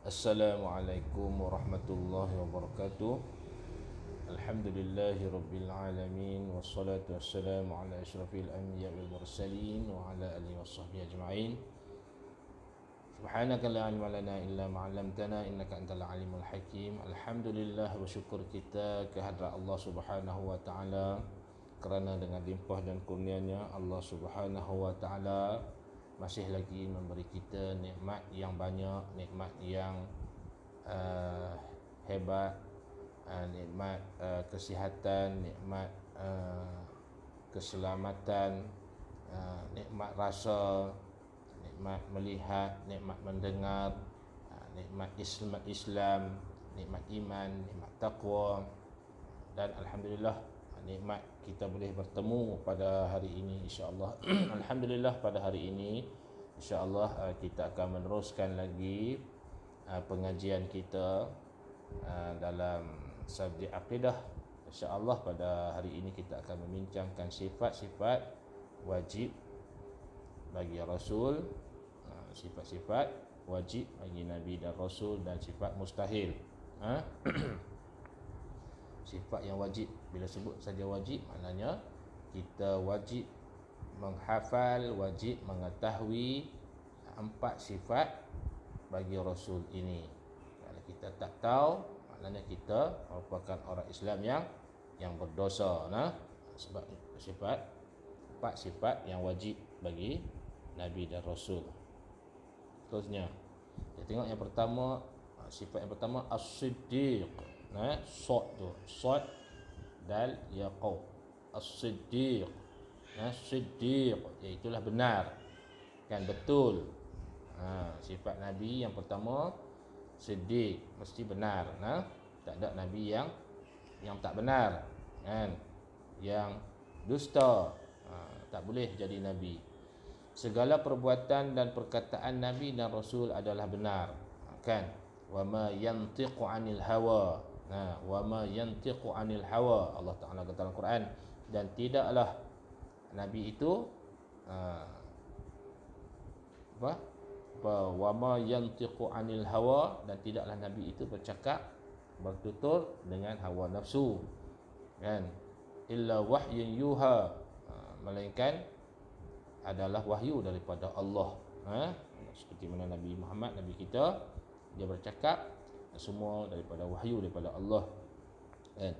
Assalamualaikum warahmatullahi wabarakatuh. Alhamdulillahi rabbil alamin, wassalatu wassalamu ala asyrafil anbiya wal mursalin wa ala alihi washabbihi ajma'in. Subhanaka la ilma lana illa ma 'allamtana innaka antal alimul hakim. Alhamdulillah, bersyukur kita kehadrat Allah Subhanahu wa taala kerana dengan limpah dan kurnianya Allah Subhanahu wa taala masih lagi memberi kita nikmat yang banyak, nikmat yang hebat, nikmat kesihatan, nikmat keselamatan, nikmat rasa, nikmat melihat, nikmat mendengar, nikmat Islam, nikmat iman, nikmat taqwa, dan alhamdulillah nikmat kita boleh bertemu pada hari ini insya-Allah. Alhamdulillah, pada hari ini insya-Allah kita akan meneruskan lagi pengajian kita dalam subjek akidah. Insya-Allah pada hari ini kita akan membincangkan sifat-sifat wajib bagi Rasul, sifat-sifat wajib bagi Nabi dan Rasul, dan sifat mustahil. Sifat yang wajib, bila sebut saja wajib, maknanya kita wajib menghafal, wajib mengetahui 4 sifat bagi Rasul ini. Kalau kita tak tahu, maknanya kita merupakan orang Islam yang berdosa. Sebab sifat 4 sifat yang wajib bagi Nabi dan Rasul. Terusnya kita tengok yang pertama, sifat yang pertama as-siddiq. Sod tu, sod dal ya qaw, as-siddiq. Siddiq iaitulah benar, kan, betul. Sifat Nabi yang pertama siddiq, mesti benar. Tak ada Nabi yang tak benar, kan, yang dusta, tak boleh jadi Nabi. Segala perbuatan dan perkataan Nabi dan Rasul adalah benar, kan. Wa ma yantiqu 'anil hawa. Wa ma yantiqu 'anil hawa, Allah Taala kata dalam Quran. Dan tidaklah Nabi itu wa ma yantiqu 'anil hawa, dan tidaklah Nabi itu bertutur dengan hawa nafsu, kan. Illa wahyun yuha, melainkan adalah wahyu daripada Allah. Seperti mana Nabi Muhammad, Nabi kita, dia bercakap semua daripada wahyu daripada Allah, kan.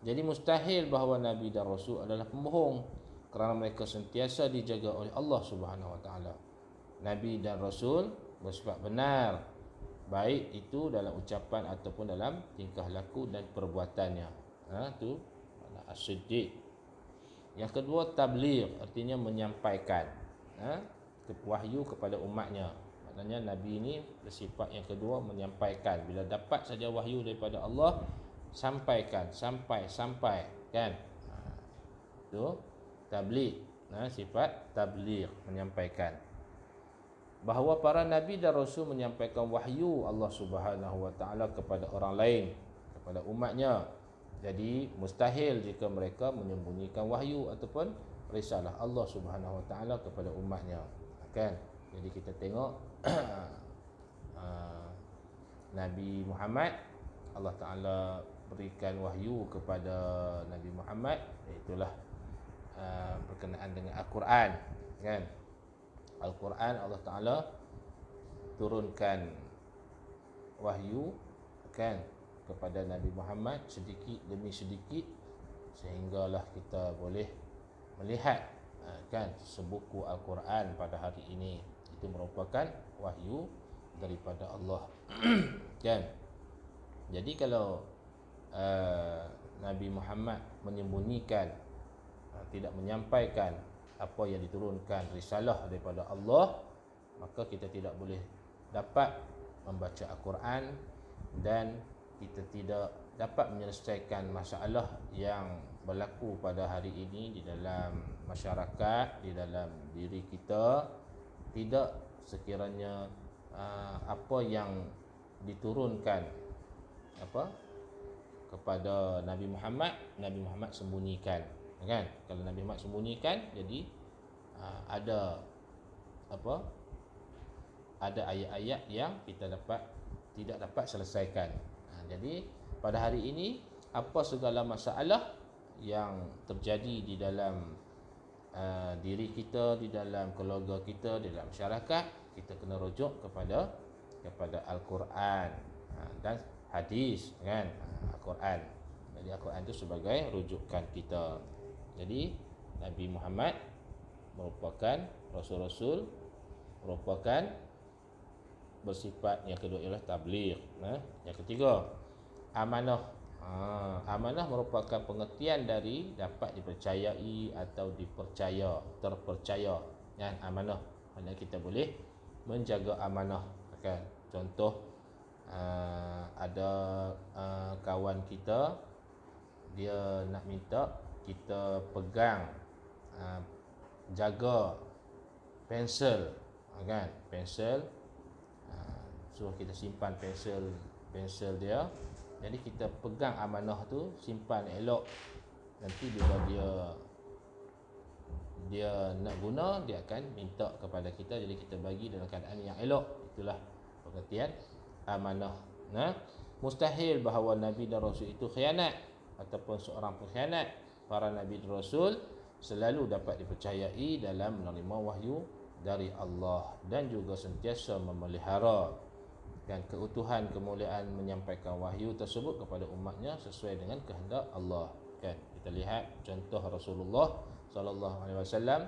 Jadi mustahil bahawa Nabi dan Rasul adalah pembohong, kerana mereka sentiasa dijaga oleh Allah Subhanahu wa taala. Nabi dan Rasul bersifat benar, baik itu dalam ucapan ataupun dalam tingkah laku dan perbuatannya. Itu as-siddiq. Yang kedua, tabligh, artinya menyampaikan wahyu kepada umatnya. Maknanya Nabi ini bersifat yang kedua, menyampaikan. Bila dapat saja wahyu daripada Allah, sampaikan, sampai, kan. Itu tabligh. Sifat tabligh, menyampaikan. Bahawa para Nabi dan Rasul menyampaikan wahyu Allah Subhanahu wa taala kepada orang lain, kepada umatnya. Jadi mustahil jika mereka menyembunyikan wahyu ataupun risalah Allah Subhanahu wa taala kepada umatnya, kan. Jadi kita tengok Nabi Muhammad, Allah Taala berikan wahyu kepada Nabi Muhammad, itulah berkenaan dengan Al-Quran, kan. Al-Quran, Allah Taala turunkan wahyu, kan, kepada Nabi Muhammad sedikit demi sedikit, sehinggalah kita boleh melihat, kan, sebuku Al-Quran pada hari ini. Itu merupakan wahyu daripada Allah. Kan. Jadi kalau Nabi Muhammad menyembunyikan, tidak menyampaikan apa yang diturunkan risalah daripada Allah, maka kita tidak boleh dapat membaca Al-Quran, dan kita tidak dapat menyelesaikan masalah yang berlaku pada hari ini di dalam masyarakat, di dalam diri kita. Tidak sekiranya apa yang diturunkan kepada Nabi Muhammad sembunyikan, kan. Kalau Nabi Muhammad sembunyikan, jadi ada ayat-ayat yang kita dapat tidak dapat selesaikan. Jadi pada hari ini, apa segala masalah yang terjadi di dalam diri kita, di dalam keluarga kita, di dalam masyarakat, kita kena rujuk kepada Al-Quran dan hadis, kan? Al-Quran. Jadi Al-Quran itu sebagai rujukan kita. Jadi Nabi Muhammad merupakan rasul-rasul, merupakan bersifat, yang kedua ialah tabligh. Yang ketiga, amanah. Amanah merupakan pengertian dari dapat dipercayai atau terpercaya. Amanah, maknanya kita boleh menjaga amanah, kan? Contoh, ada kawan kita, dia nak minta kita pegang, jaga pensel, kan? Pensel, suruh kita simpan pensel dia. Jadi kita pegang amanah tu, simpan elok. Nanti bila dia nak guna, dia akan minta kepada kita, jadi kita bagi dalam keadaan yang elok. Itulah pengertian amanah. Mustahil bahawa Nabi dan Rasul itu khianat ataupun seorang pengkhianat. Para Nabi dan Rasul selalu dapat dipercayai dalam menerima wahyu dari Allah dan juga sentiasa memelihara dan keutuhan kemuliaan menyampaikan wahyu tersebut kepada umatnya sesuai dengan kehendak Allah, kan? Kita lihat contoh Rasulullah sallallahu alaihi wasallam.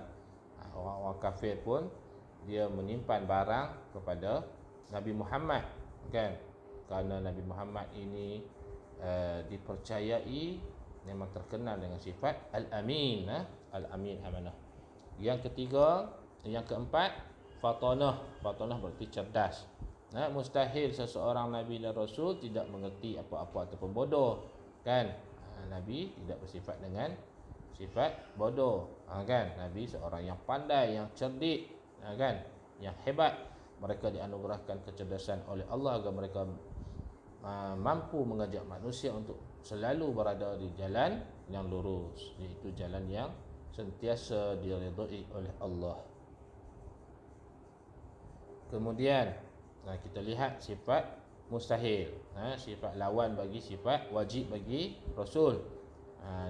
Orang-orang kafir pun dia menyimpan barang kepada Nabi Muhammad, kan? Kerana Nabi Muhammad ini dipercayai, memang terkenal dengan sifat Al-Amin. Al-Amin, amanah. Yang keempat, fatanah. Fatanah berarti cerdas. Mustahil seseorang Nabi dan Rasul tidak mengerti apa-apa ataupun bodoh, kan? Nabi tidak bersifat dengan sifat bodoh, kan? Nabi seorang yang pandai, yang cerdik, kan? Yang hebat. Mereka dianugerahkan kecerdasan oleh Allah agar mereka mampu mengajak manusia untuk selalu berada di jalan yang lurus, iaitu jalan yang sentiasa diridai oleh Allah. Kemudian kita lihat sifat mustahil, sifat lawan bagi sifat wajib bagi Rasul.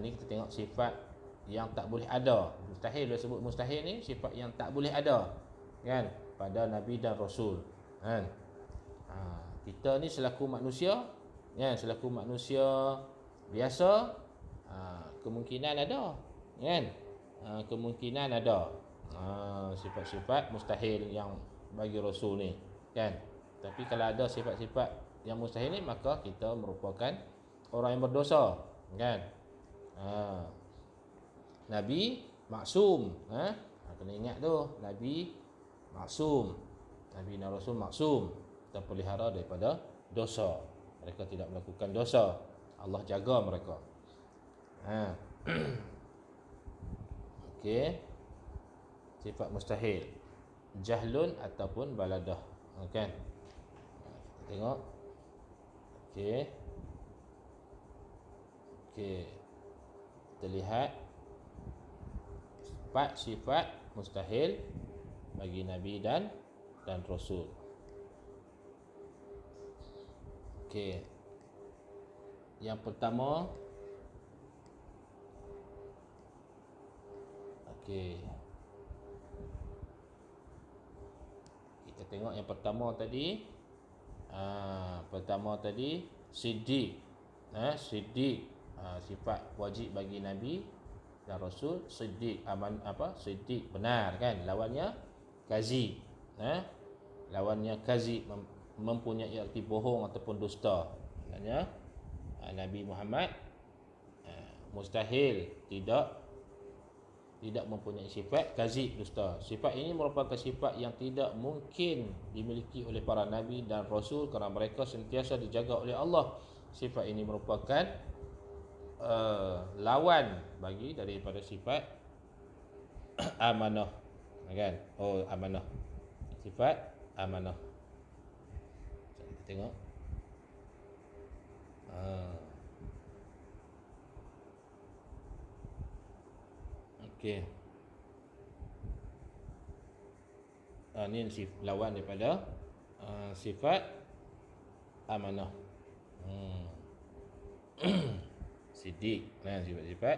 Ni kita tengok sifat yang tak boleh ada. Mustahil, dia sebut mustahil ni sifat yang tak boleh ada, kan? Pada Nabi dan Rasul, kan? Kita ni selaku manusia, kan? Selaku manusia biasa, kemungkinan ada, kan? Kemungkinan ada sifat-sifat mustahil yang bagi Rasul ni, kan? Tapi kalau ada sifat-sifat yang mustahil ni, maka kita merupakan orang yang berdosa, kan? Nabi maksum, kena ingat tu, Nabi maksum. Nabi dan Rasul maksum, terpelihara daripada dosa. Mereka tidak melakukan dosa, Allah jaga mereka. Okey. Sifat mustahil, jahlun ataupun baladah, kan? Kita tengok. Okey. Kita lihat sifat mustahil bagi Nabi dan Rasul. Okey. Yang pertama, okey, kita tengok yang pertama tadi. Pertama tadi siddiq. Siddiq, sifat wajib bagi Nabi dan Rasul. Siddiq, siddiq, benar, kan? Lawannya kazib. Lawannya kazib, mempunyai arti bohong ataupun dusta. Maksudnya Nabi Muhammad mustahil tidak mempunyai sifat kazib, dusta. Sifat ini merupakan sifat yang tidak mungkin dimiliki oleh para Nabi dan Rasul kerana mereka sentiasa dijaga oleh Allah. Sifat ini merupakan lawan bagi daripada sifat amanah, kan? Amanah, sifat amanah. Kita tengok. Okey. Ini lawan daripada sifat amanah. Hmm. Siddiq. Sifat-sifat.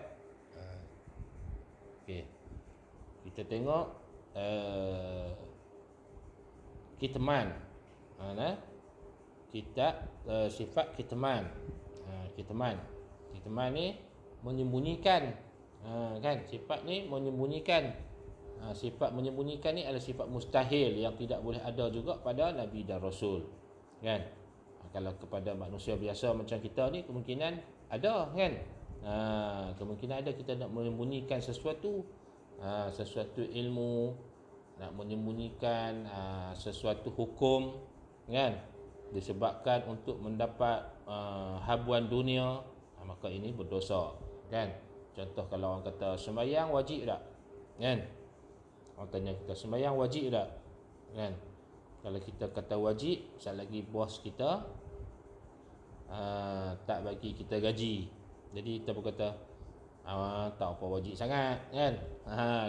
Okey. Kita tengok kitman. Kita sifat kitman. Kitman ni menyembunyikan. Kan sifat ni menyembunyikan. Sifat menyembunyikan ni adalah sifat mustahil yang tidak boleh ada juga pada nabi dan rasul. Kan? Kalau kepada manusia biasa macam kita ni kemungkinan ada, kan? Kemungkinan ada kita nak menyembunyikan sesuatu, sesuatu ilmu, nak menyembunyikan sesuatu hukum, kan? Disebabkan untuk mendapat habuan dunia, maka ini berdosa, kan? Contoh kalau orang kata sembahyang wajib tak? Kan? Orang tanya kita sembahyang wajib tak? Kan? Kalau kita kata wajib, sekali lagi bos kita tak bagi kita gaji, jadi kita pun kata tak apa wajib sangat, kan?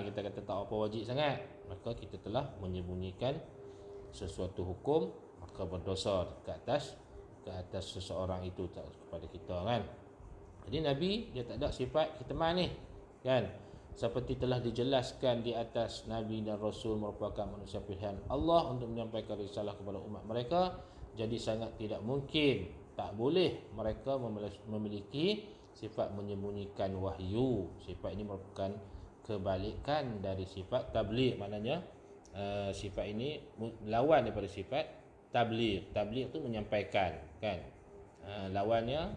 Kita kata tak apa wajib sangat, maka kita telah menyembunyikan sesuatu hukum, maka berdosa ke atas seseorang itu, kepada kita, kan? Jadi Nabi dia tak ada sifat kitman ni, kan? Seperti telah dijelaskan di atas, Nabi dan Rasul merupakan manusia pilihan Allah untuk menyampaikan risalah kepada umat mereka. Jadi sangat tidak mungkin, tak boleh mereka memiliki sifat menyembunyikan wahyu. Sifat ini merupakan kebalikan dari sifat tabligh. Maknanya sifat ini lawan daripada sifat tabligh. Tabligh tu menyampaikan, kan? Lawannya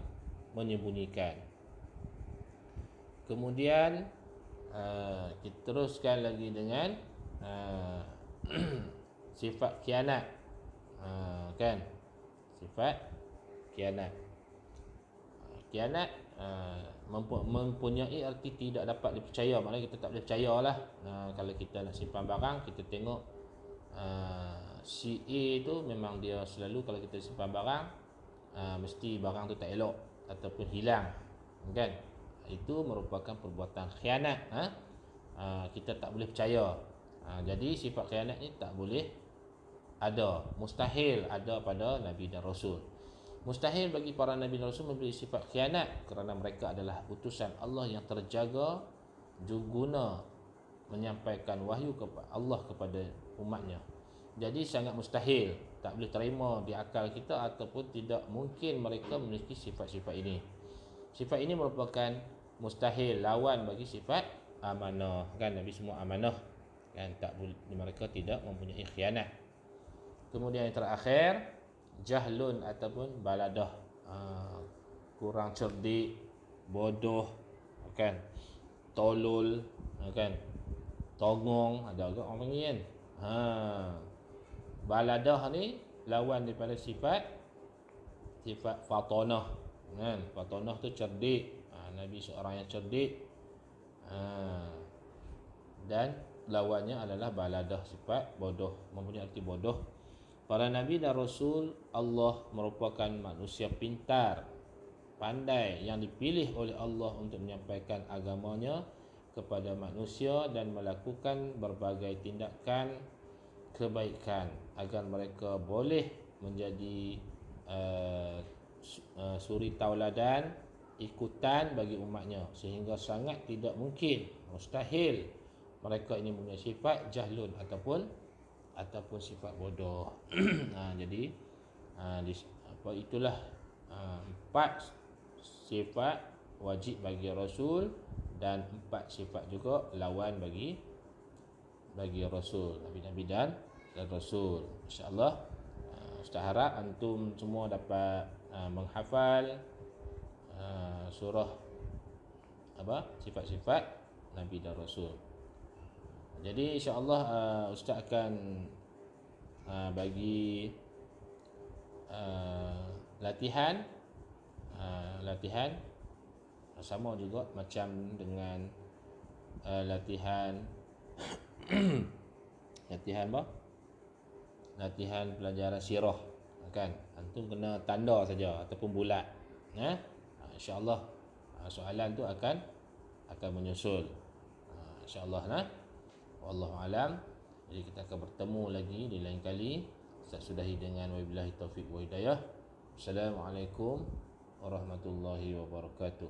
menyembunyikan. Kemudian kita teruskan lagi dengan sifat khianat. Kan? Sifat khianat. Khianat mempunyai arti tidak dapat dipercaya. Maknanya kita tak boleh percayalah. Kalau kita nak simpan barang, kita tengok si A tu memang dia selalu kalau kita simpan barang, mesti barang tu tak elok ataupun hilang, kan? Itu merupakan perbuatan khianat. Kita tak boleh percaya. Jadi sifat khianat ni tak boleh ada, mustahil ada pada Nabi dan Rasul. Mustahil bagi para Nabi dan Rasul memiliki sifat khianat, kerana mereka adalah utusan Allah yang terjaga guna menyampaikan wahyu kepada Allah kepada umatnya. Jadi sangat mustahil, tak boleh terima di akal kita, ataupun tidak mungkin mereka memiliki sifat-sifat ini. Sifat ini merupakan mustahil, lawan bagi sifat amanah, kan? Nabi semua amanah, kan? Tak boleh, mereka tidak mempunyai khianat. Kemudian yang terakhir, jahlun ataupun baladah, kurang cerdik, bodoh, kan? Tolol, kan? Tongong, ada juga orang panggil, kan? Baladah ni lawan daripada sifat fatonah, kan? Fatonah tu cerdik. Nabi seorang yang cerdik, dan lawannya adalah baladah, sifat bodoh, mempunyai arti bodoh. Para Nabi dan Rasul Allah merupakan manusia pintar, pandai, yang dipilih oleh Allah untuk menyampaikan agamanya kepada manusia dan melakukan berbagai tindakan kebaikan agar mereka boleh menjadi suri tauladan, ikutan bagi umatnya, sehingga sangat tidak mungkin, mustahil mereka ini mempunyai sifat jahlun ataupun sifat bodoh. Jadi itulah empat sifat wajib bagi Rasul, dan empat sifat juga lawan bagi Rasul, Nabi-Nabi dan Rasul. InsyaAllah Ustaz harap antum semua dapat menghafal surah sifat-sifat Nabi dan Rasul. Jadi insya-Allah Ustaz akan bagi latihan sama juga macam dengan latihan latihan pelajaran sirah, kan? Antum kena tanda saja ataupun bulat. InsyaAllah soalan tu akan menyusul, InsyaAllah. Wallahu alam. Jadi kita akan bertemu lagi di lain kali. Ustaz sudahi dengan wabillahi taufiq wa hidayah. Assalamualaikum warahmatullahi wabarakatuh.